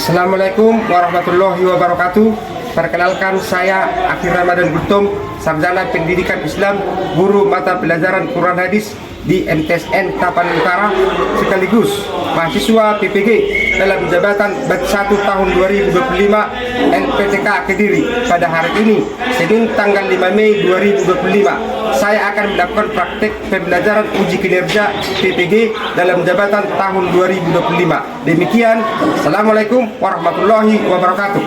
Assalamualaikum warahmatullahi wabarakatuh. Perkenalkan, saya Akhir Ramadan Gultom, Sarjana Pendidikan Islam, guru mata pelajaran Quran Hadis di MTSN Tapanuli Utara, sekaligus mahasiswa PPG dalam jabatan Bat 1 tahun 2025 LPTK Kediri. Pada hari ini, Senin tanggal 5 Mei 2025, saya akan melakukan praktek pembelajaran uji kinerja PPG dalam jabatan tahun 2025. Demikian, Assalamualaikum warahmatullahi wabarakatuh.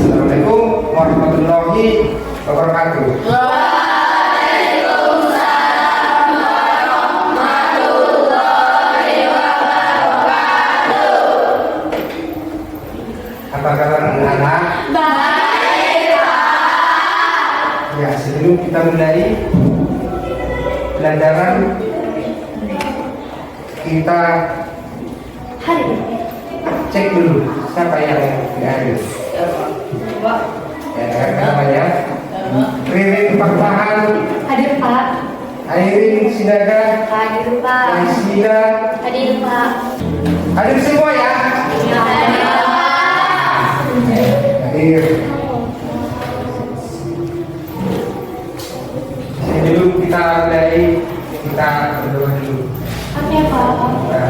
Assalamualaikum warahmatullahi wabarakatuh. Waalaikumsalam warahmatullahi wabarakatuh. Apa kabar anak-anak? Baik, Pak. Ya, sebelum kita mulai pelajaran, kita cek dulu siapa yang hadir. Ya, namanya Ririn Pakpahan, Hadir, Pak. Airin Sinaga, Hadir, Pak. Aisida, Hadir, Pak. hadir semua ya? Hadir, Pak. Hadir. Sebelum kita mulai, kita berdoa dulu. Oke, Pak. Nah,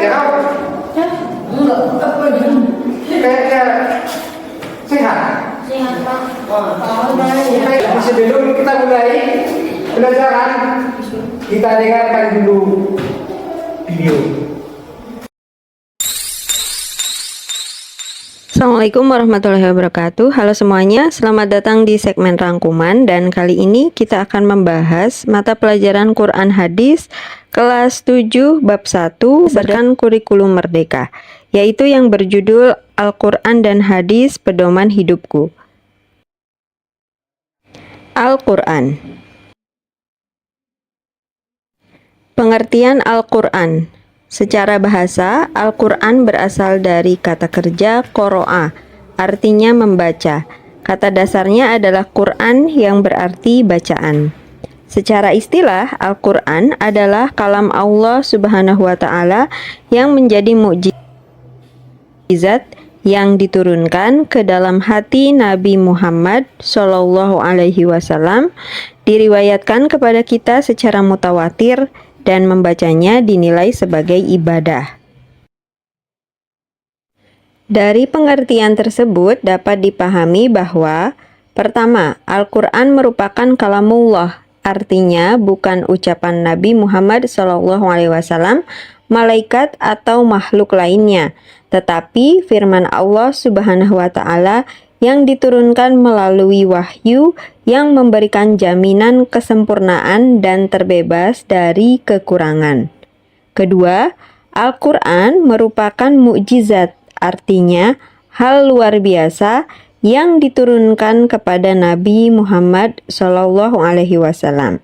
ya? Kayaknya sehat. Sehat, Pak. Baik, sebelum kita mulai pelajaran, kita dengarkan dulu video. Assalamualaikum warahmatullahi wabarakatuh. Halo semuanya, selamat datang di segmen rangkuman. Dan kali ini kita akan membahas mata pelajaran Quran Hadis kelas 7 bab 1 berdasarkan kurikulum Merdeka, yaitu yang berjudul Al-Quran dan Hadis Pedoman Hidupku. Al-Quran. Pengertian Al-Quran. Secara bahasa, Al-Quran berasal dari kata kerja qoro'a, artinya membaca. Kata dasarnya adalah Quran yang berarti bacaan. Secara istilah, Al-Quran adalah kalam Allah Subhanahu wa Ta'ala yang menjadi mukjizat yang diturunkan ke dalam hati Nabi Muhammad Shallallahu Alaihi Wasallam, diriwayatkan kepada kita secara mutawatir, dan membacanya dinilai sebagai ibadah. Dari pengertian tersebut dapat dipahami bahwa pertama, Al-Quran merupakan kalamullah, artinya bukan ucapan Nabi Muhammad SAW, malaikat atau makhluk lainnya, tetapi firman Allah Subhanahu wa Ta'ala yang diturunkan melalui wahyu yang memberikan jaminan kesempurnaan dan terbebas dari kekurangan. Kedua, Al-Quran merupakan mukjizat, artinya hal luar biasa yang diturunkan kepada Nabi Muhammad SAW.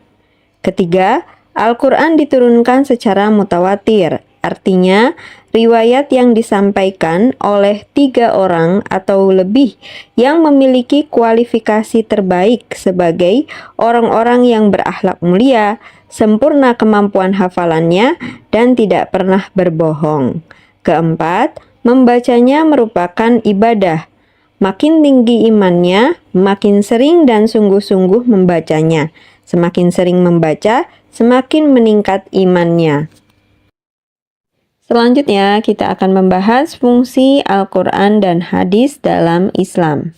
Ketiga, Al-Quran diturunkan secara mutawatir, artinya riwayat yang disampaikan oleh 3 orang atau lebih yang memiliki kualifikasi terbaik sebagai orang-orang yang berakhlak mulia, sempurna kemampuan hafalannya, dan tidak pernah berbohong. Keempat, membacanya merupakan ibadah. Makin tinggi imannya, makin sering dan sungguh-sungguh membacanya. Semakin sering membaca, semakin meningkat imannya. Selanjutnya, kita akan membahas fungsi Al-Quran dan Hadis dalam Islam.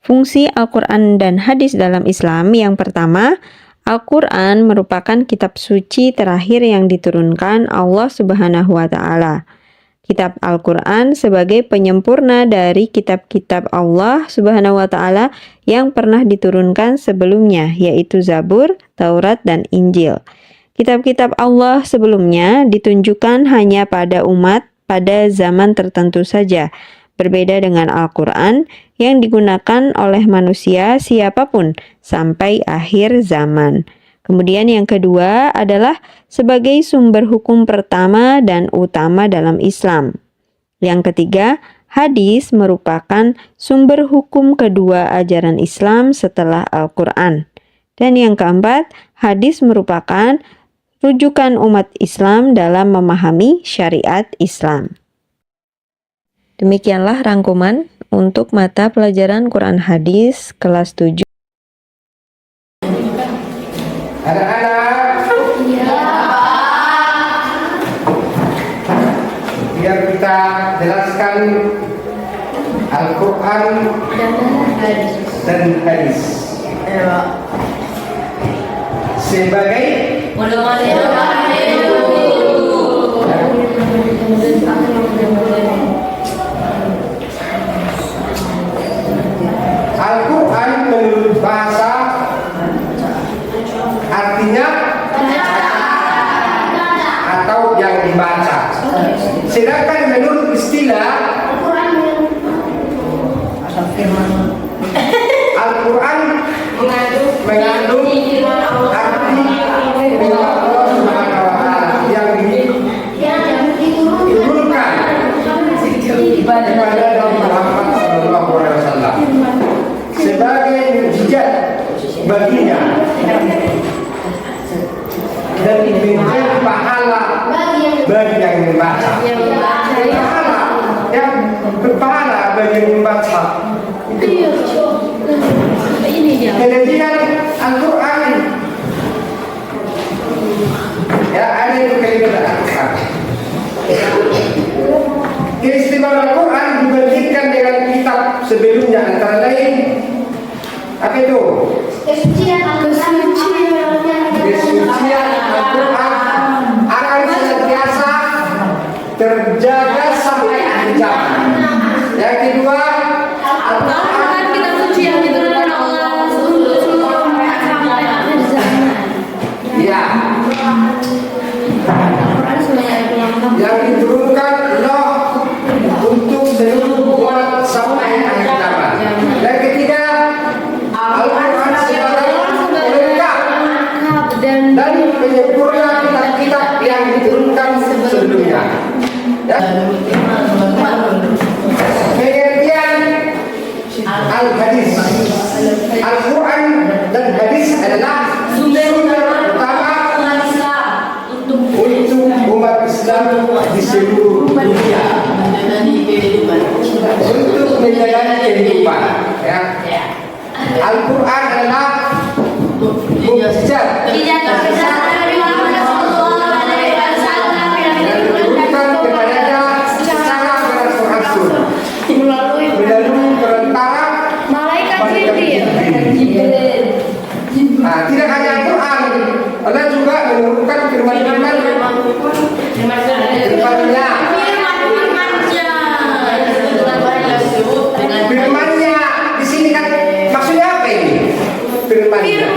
Fungsi Al-Quran dan Hadis dalam Islam yang pertama, Al-Quran merupakan kitab suci terakhir yang diturunkan Allah Subhanahu wa Ta'ala. Kitab Al-Quran sebagai penyempurna dari kitab-kitab Allah Subhanahu wa Ta'ala yang pernah diturunkan sebelumnya, yaitu Zabur, Taurat, dan Injil. Kitab-kitab Allah sebelumnya ditunjukkan hanya pada umat pada zaman tertentu saja, berbeda dengan Al-Quran yang digunakan oleh manusia siapapun sampai akhir zaman. Kemudian yang kedua adalah sebagai sumber hukum pertama dan utama dalam Islam. Yang ketiga, hadis merupakan sumber hukum kedua ajaran Islam setelah Al-Quran. Dan yang keempat, hadis merupakan rujukan umat Islam dalam memahami syariat Islam. Demikianlah rangkuman untuk mata pelajaran Quran Hadis kelas 7. Anak-anak, biar kita jelaskan Al-Quran dan Hadis sebagai Al-Quran menurut bahasa artinya atau yang dibaca. Sedangkan menurut istilah Al-Quran mengandung arti Allah Subhanahu wa Ta'ala yang diturunkan kepada Nabi Muhammad Sallallahu Alaihi Wasallam sebagai mukjizat baginya dan menjadi pahala bagi yang membaca. Pahala yang berpahala bagi yang membaca. Kemudian Al-Quran ya ada yang kalimat Al-Quran. sebelumnya antara lain apa itu? Kesucian Al-Quran. Kesucian Al-Quran akan senantiasa terjaga sampai akhir zaman. Yang kedua, Al-Quran kitab suci yang diturunkan Allah untuk seluruh umat sampai akhir zaman. ya, Al-Quran sebagai yang diturunkan Allah untuk seluruh umat sampai akhir zaman. Yang ketiga, Al-Quran sebagai pelengkap dan penyempurna kitab-kitab yang diturunkan sebelumnya. Pengertian Al-Hadis. Al-Quran dan hadis adalah sumber utama untuk umat Islam di seluruh dunia untuk menjalani kehidupan. Ya. Al-Quran adalah mukjizat diturunkan kepadanya secara beransur-ansur melalui perantara malaikat Jibril. Nah, tidak hanya Al-Quran, Allah juga menurunkan firman-firman firman-nya di sini kan maksudnya apa ini? Firman-nya.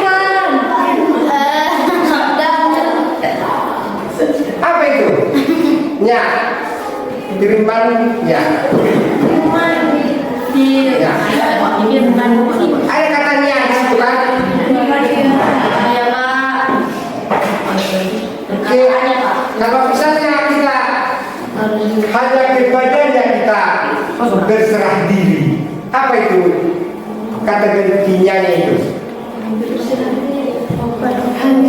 Apa itu? Ya. Firman-nya. Ya. Ada katanya di situ kan? Oke, kalau misalnya kita hanya kepadanya kita berserah diri, apa itu kata gantinya itu?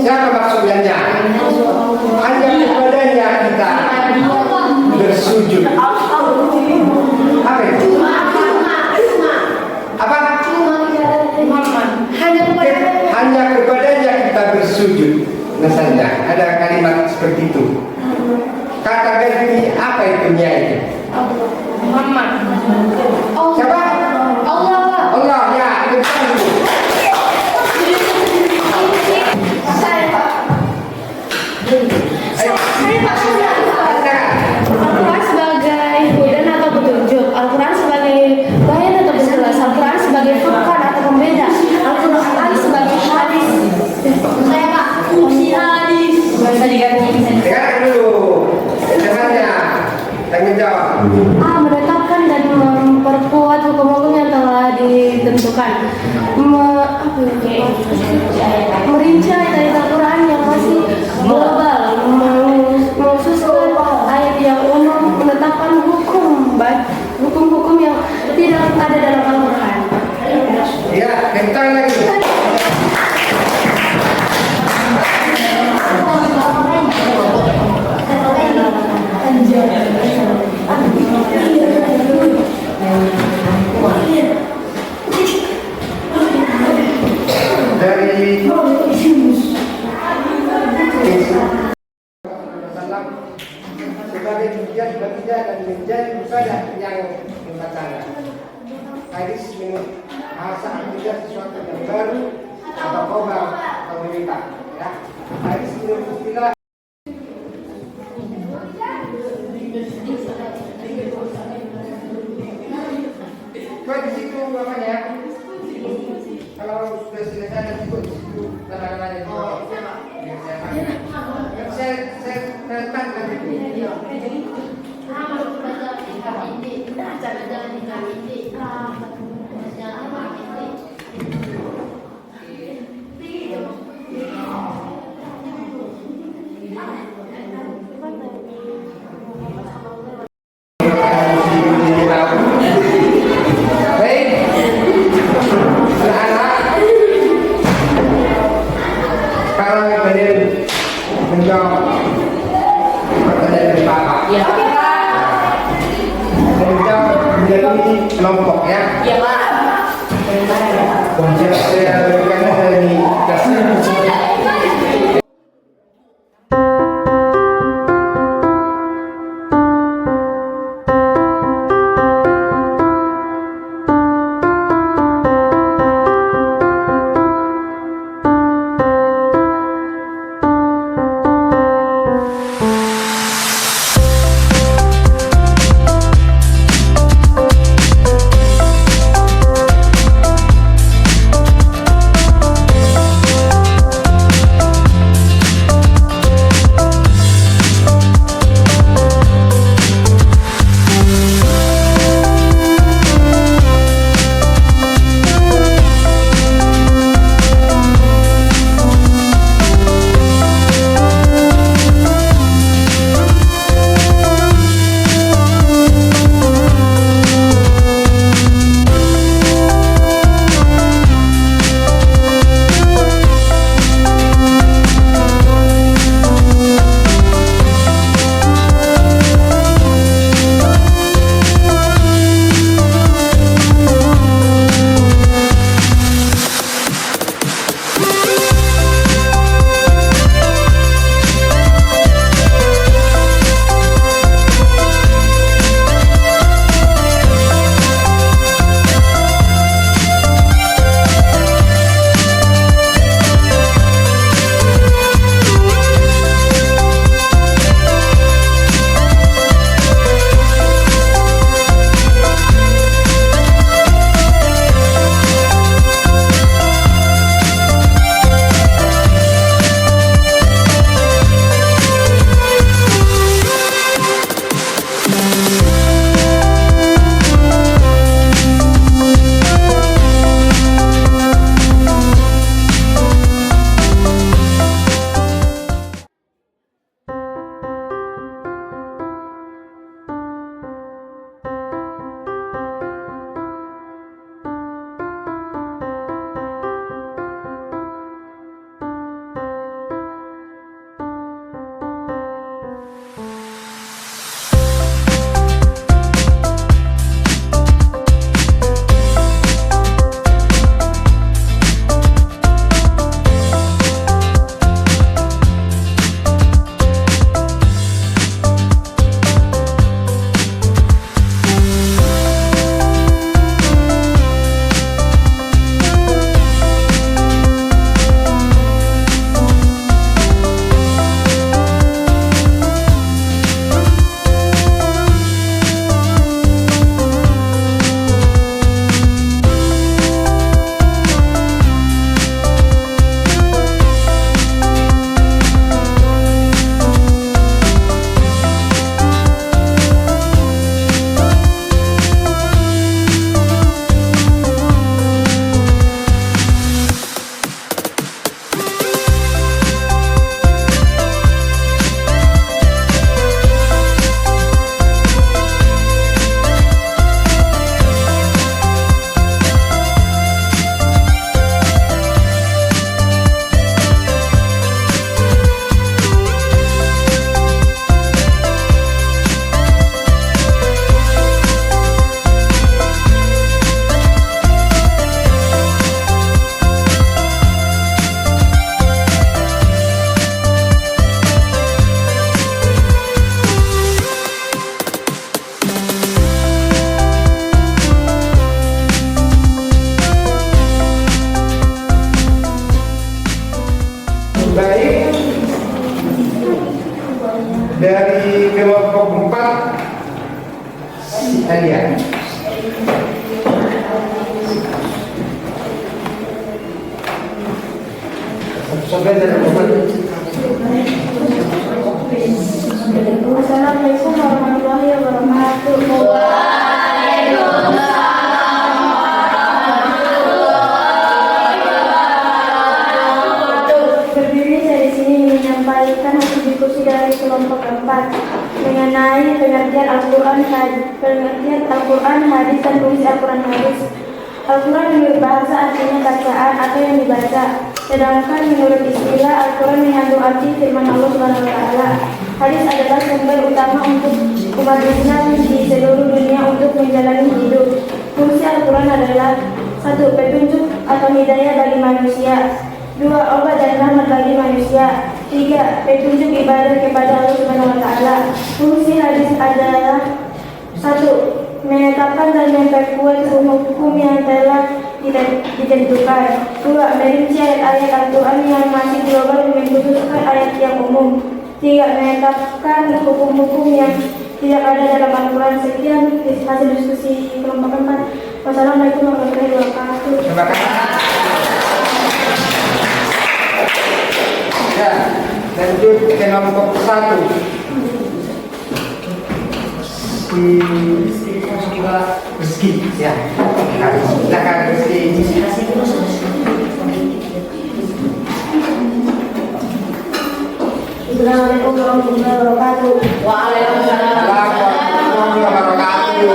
Siapa maksudnya? Hanya kepadanya kita bersujud. Apa itu? Apa? Hanya kepadanya kita bersujud. Misalnya ada kalimat seperti itu. Kata ganti apa itunya itu? Siapa? Allah ya, betul. Al-Quran sebagai hudan atau petunjuk, Al-Quran sebagai bayan atau penjelas, Al-Quran sebagai furqan atau pembeda, Al-Quran sebagai hadis. Saya Pak, fungsi hadis. Bisa diganti. Dengarkan dulu. Dengarnya. Tanggung jawab. Menetapkan dan memperkuat hukum-hukum yang telah ditentukan. Merinci ayat Al-Quran yang masih global, mengkhususkan ayat yang umum, menetapkan hukum-hukum yang tidak ada dalam Al-Quran. Ya, kentang lagi. Dari sebagai tujuan baginda dan menjadi ibadah yang membacanya. Hadis menurut bahasa tidak sesuatu yang baru atau khabar atau berita. Ya, hadis menurut istilah kau di situ namanya. Kalau sudah selesai nanti kau di situ tanda-tandanya di bawah. Saya letakkan itu. Baik, anak-anak, sekarang kalian menjawab pertanyaan dari Bapak. Ya. Menjawab menjadi kelompok ya. Ya Pak. Saya berikan dari kasih. kelompok 4 si Alia. Assalamualaikum warahmatullahi wabarakatuh. Berdiri saya di sini menyampaikan hasil diskusi dari kelompok 4 mengenai pengertian Al-Quran, hadis dan fungsi Al-Quran hadis. Al-Quran menurut bahasa artinya bacaan atau yang dibaca. Sedangkan menurut istilah Al-Quran mengandung arti firman Allah Subhanahu wa taala. Hadis adalah sumber utama untuk umat Islam di seluruh dunia untuk menjalani hidup. Fungsi Al-Quran adalah 1. Petunjuk atau hidayah bagi manusia. 2. Obat dan rahmat bagi manusia. 3. Petunjuk ibadah kepada Allah Subhanahu wa taala. Fungsi hadis adalah 1. Menetapkan dan memperkuat hukum-hukum yang telah ditentukan. 2. Merinci ayat-ayat Al-Quran yang masih global mengkhususkan ayat yang umum. 3. Menetapkan hukum-hukum yang tidak ada dalam Al-Quran. Sekian hasil diskusi kelompok 4. Wassalamualaikum warahmatullahi wabarakatuh. Terima kasih. Ya, lanjut ke kelompok 1. Rizky, ya. Silakan Rizky. Assalamualaikum warahmatullahi wabarakatuh. Waalaikumsalam warahmatullahi wabarakatuh.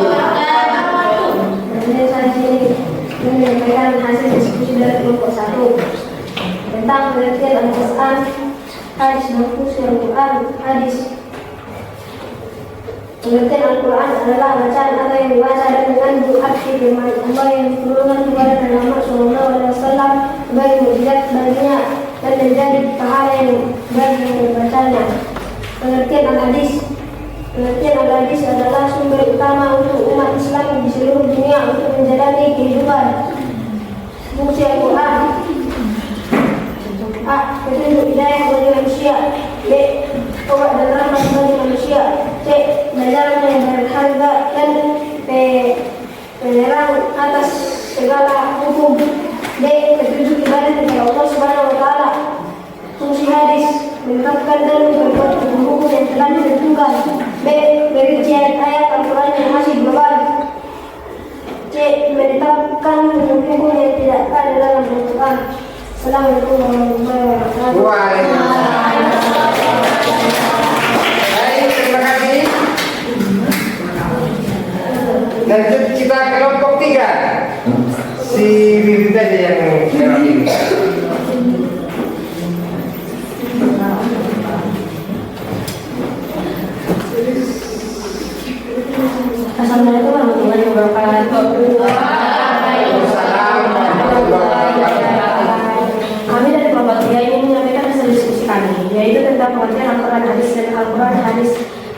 Saya sini menyampaikan hasil diskusi dari kelompok 1 tentang pengertian Al-Quran, hadis dan fungsi Al-Quran, hadis. Pengertian Al-Quran adalah bacaan atau yang dibaca dan mengandung arti firman Allah yang diturunkan kepada Nabi Muhammad SAW sebagai mukjizat baginya dan menjadi pahala yang bagi yang membacanya. Pengertian Al-Hadis. Pengertian Al-Hadis adalah sumber utama untuk umat Islam di seluruh dunia untuk menjalani kehidupan. Fungsi Al-Quran: A. Petunjuk hidayah bagi manusia. B. Obat dan rahmat bagi manusia. C. Pelajaran yang berharga dan penerang atas segala hukum. D. Petunjuk ibadah kepada Allah Subhanahu wa taala. Fungsi hadis: menetapkan dan memperkuat hukum-hukum yang telah ditentukan. B. Merinci ayat-ayat Al-Quran yang masih global. C. Menetapkan hukum-hukum yang tidak ada dalam Al-Quran. Assalamualaikum warahmatullahi wabarakatuh. Waalaikumsalam. Baik, terima kasih. Lanjut kita kelompok 3. Si Bibit aja yang jawab ini. Assalamualaikum warahmatullahi wabarakatuh. Waalaikumsalam warahmatullahi wabarakatuh. Kami dari kelompok 3 ini menyampaikan hasil diskusi kami, yaitu tentang pengertian Al-Quran hadis dan Al-Quran hadis.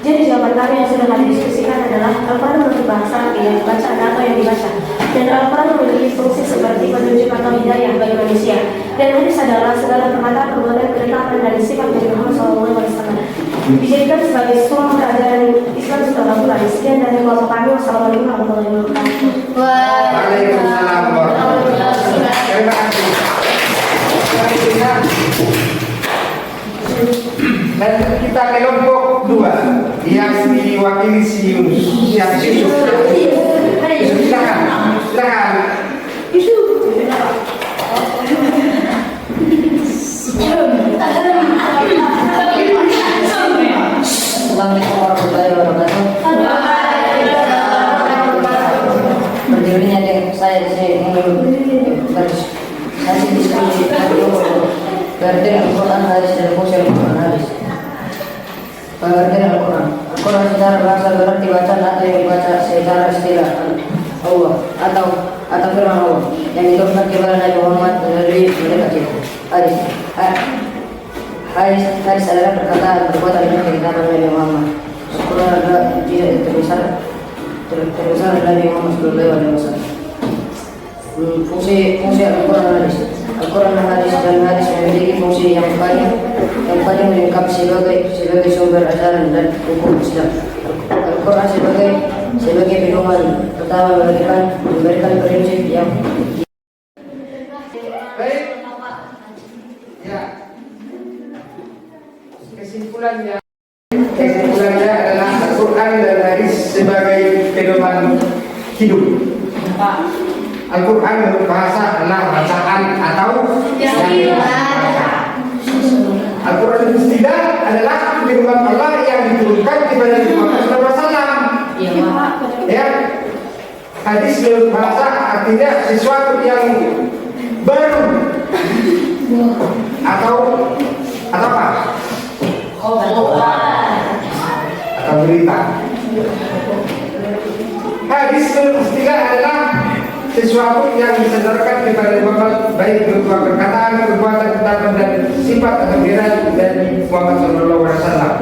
Jadi jawaban kami yang sudah kami diskusikan adalah Al-Quran menurut bahasa yang dibaca atau yang dibaca, dan Al-Quran memiliki fungsi seperti petunjuk atau hidayah bagi manusia, dan hadis adalah segala perkataan, perbuatan, ketetapan dan sikap Nabi Muhammad SAW. Dijadikan sebagai sumber ajaran Islam setelah Al-Quran. Sekian dari kelompok kami. Wassalamualaikum warahmatullahi wabarakatuh. Waalaikumsalam warahmatullahi wabarakatuh. Terima kasih. Lanjut kita kelompok 2 yang diwakili si Yunus. Siapa si Yusuf? Silakan. Assalamualaikum warahmatullahi wabarakatuh. Berdirinya saya di sini hasil diskusi pengertian Al-Quran hadis dan fungsi Al-Quran hadis. Pengertian Al-Quran. Al-Quran secara bahasa berarti bacaan atau yang dibaca secara istilah Allah atau firman Allah yang diturunkan kepada Nabi Muhammad melalui mereka kita. Hadis adalah perkataan perbuatan yang kita Nabi Muhammad. Al-Quran adalah tidak terbesar Nabi Muhammad SAW. Fungsi Al-Quran hadis. Al-Quran hadis dan hadis memiliki fungsi yang banyak. yang paling lengkap sebagai sumber ajaran dan hukum Islam. Al-Quran sebagai pedoman pertama memberikan prinsip yang Baik. Ya. Kesimpulannya adalah Al-Quran dan hadis sebagai pedoman hidup. Al-Quran menurut bahasa adalah bacaan atau yang dibaca. Al-Quran istilah adalah firman Allah yang diturunkan kepada Muhammad SAW. Ya. Hadis menurut bahasa artinya sesuatu yang baru atau apa? Atau berita. Hadis menurut istilah adalah sesuatu yang disandarkan kepada Muhammad, baik berupa perkataan, perbuatan, ucapan dan sifat atau gerak dari Muhammad SAW.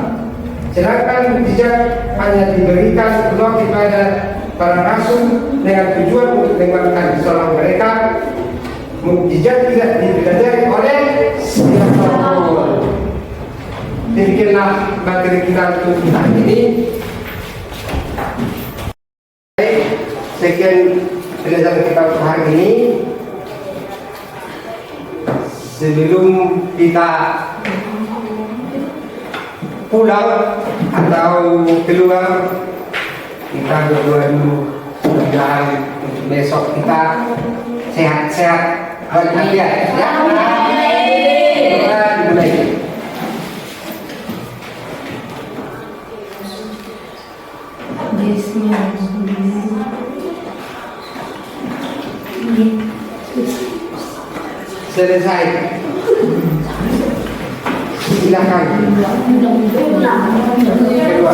Sedangkan mukjizat hanya diberikan Allah kepada para rasul dengan tujuan untuk menguatkan kesalahan mereka. Mukjizat tidak dipelajari oleh siapapun. Demikianlah materi kita untuk hari ini. Baik, sekian pelajaran kita untuk hari ini. Sebelum kita pulang atau keluar, kita berdoa dulu mudah-mudahan untuk besok kita sehat-sehat walafiat ya. Doa dimulai. Selesai. Silakan. Kedua.